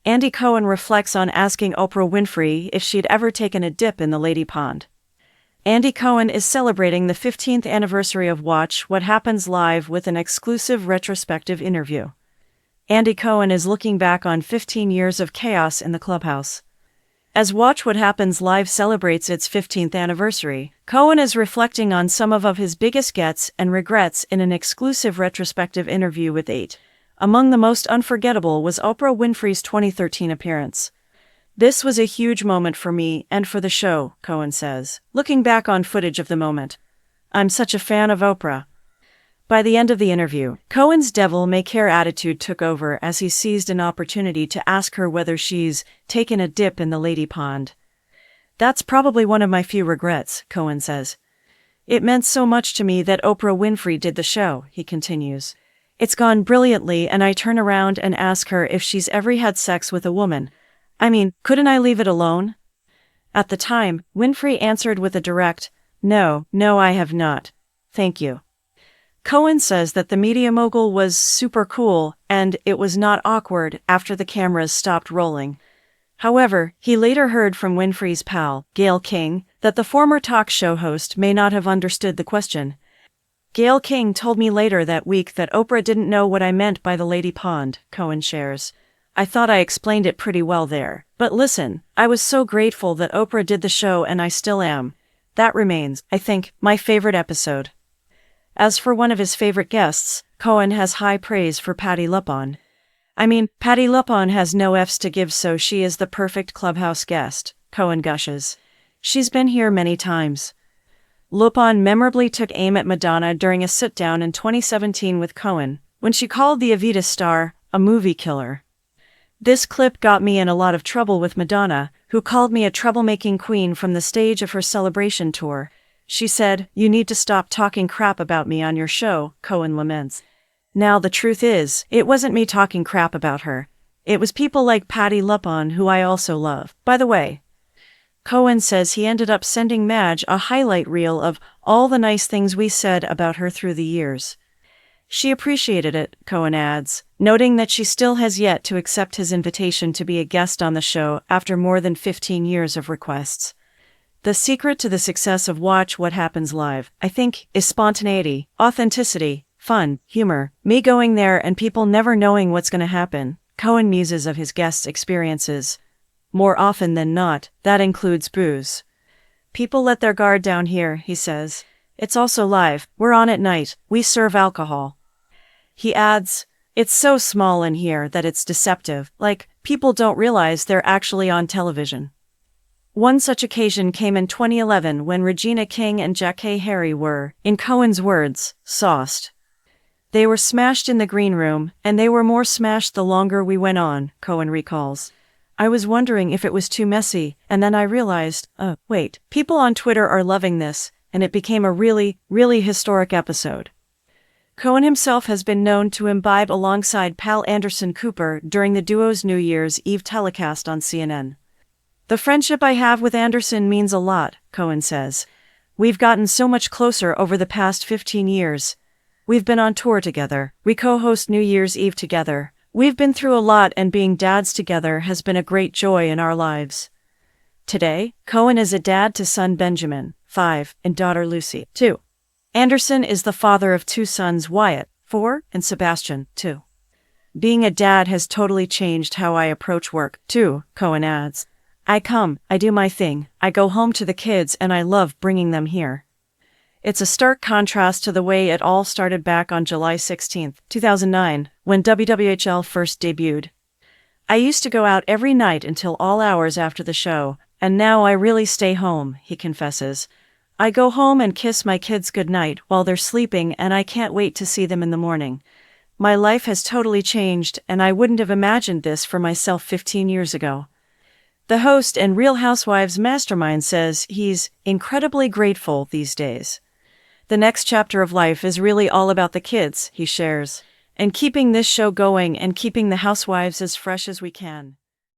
Andy Cohen reflects on asking Oprah Winfrey if she'd ever taken a dip in the lady pond. Andy Cohen is celebrating the 15th anniversary of Watch What Happens Live with an exclusive retrospective interview. Andy Cohen is looking back on 15 years of chaos in the clubhouse. As Watch What Happens Live celebrates its 15th anniversary, Cohen is reflecting on some of his biggest gets and regrets in an exclusive retrospective interview with 8. Among the most unforgettable was Oprah Winfrey's 2013 appearance. "This was a huge moment for me and for the show," Cohen says, looking back on footage of the moment. "I'm such a fan of Oprah." By the end of the interview, Cohen's devil-may-care attitude took over as he seized an opportunity to ask her whether she's taken a dip in the lady pond. "That's probably one of my few regrets," Cohen says. "It meant so much to me that Oprah Winfrey did the show," he continues. "It's gone brilliantly, and I turn around and ask her if she's ever had sex with a woman. I mean, couldn't I leave it alone?" At the time, Winfrey answered with a direct, No, I have not. Thank you." Cohen says that the media mogul was super cool, and it was not awkward after the cameras stopped rolling. However, he later heard from Winfrey's pal, Gayle King, that the former talk show host may not have understood the question. "Gayle King told me later that week that Oprah didn't know what I meant by the lady pond," Cohen shares. "I thought I explained it pretty well there. But listen, I was so grateful that Oprah did the show, and I still am. That remains, I think, my favorite episode." As for one of his favorite guests, Cohen has high praise for Patti LuPone. "I mean, Patti LuPone has no F's to give, so she is the perfect clubhouse guest," Cohen gushes. "She's been here many times." LuPone memorably took aim at Madonna during a sit-down in 2017 with Cohen, when she called the Evita star a movie killer. "This clip got me in a lot of trouble with Madonna, who called me a troublemaking queen from the stage of her celebration tour. She said, 'You need to stop talking crap about me on your show,'" Cohen laments. "Now the truth is, it wasn't me talking crap about her. It was people like Patti LuPone, who I also love, by the way." Cohen says he ended up sending Madge a highlight reel of all the nice things we said about her through the years. "She appreciated it," Cohen adds, noting that she still has yet to accept his invitation to be a guest on the show after more than 15 years of requests. "The secret to the success of Watch What Happens Live, I think, is spontaneity, authenticity, fun, humor, me going there and people never knowing what's going to happen." Cohen muses of his guests' experiences. "More often than not, that includes booze. People let their guard down here," he says. "It's also live, we're on at night, we serve alcohol." He adds, "It's so small in here that it's deceptive, like, people don't realize they're actually on television." One such occasion came in 2011 when Regina King and Jackée Harry were, in Cohen's words, sauced. "They were smashed in the green room, and they were more smashed the longer we went on," Cohen recalls. "I was wondering if it was too messy, and then I realized, wait, people on Twitter are loving this, and it became a really, really historic episode." Cohen himself has been known to imbibe alongside pal Anderson Cooper during the duo's New Year's Eve telecast on CNN. "The friendship I have with Anderson means a lot," Cohen says. "We've gotten so much closer over the past 15 years. We've been on tour together, we co-host New Year's Eve together. We've been through a lot, and being dads together has been a great joy in our lives." Today, Cohen is a dad to son Benjamin, 5, and daughter Lucy, 2. Anderson is the father of 2 sons, Wyatt, 4, and Sebastian, 2. "Being a dad has totally changed how I approach work, too," Cohen adds. "I come, I do my thing, I go home to the kids, and I love bringing them here." It's a stark contrast to the way it all started back on July 16, 2009, when WWHL first debuted. "I used to go out every night until all hours after the show, and now I really stay home," he confesses. "I go home and kiss my kids goodnight while they're sleeping, and I can't wait to see them in the morning. My life has totally changed, and I wouldn't have imagined this for myself 15 years ago." The host and Real Housewives mastermind says he's incredibly grateful these days. "The next chapter of life is really all about the kids," he shares, "and keeping this show going and keeping the Housewives as fresh as we can."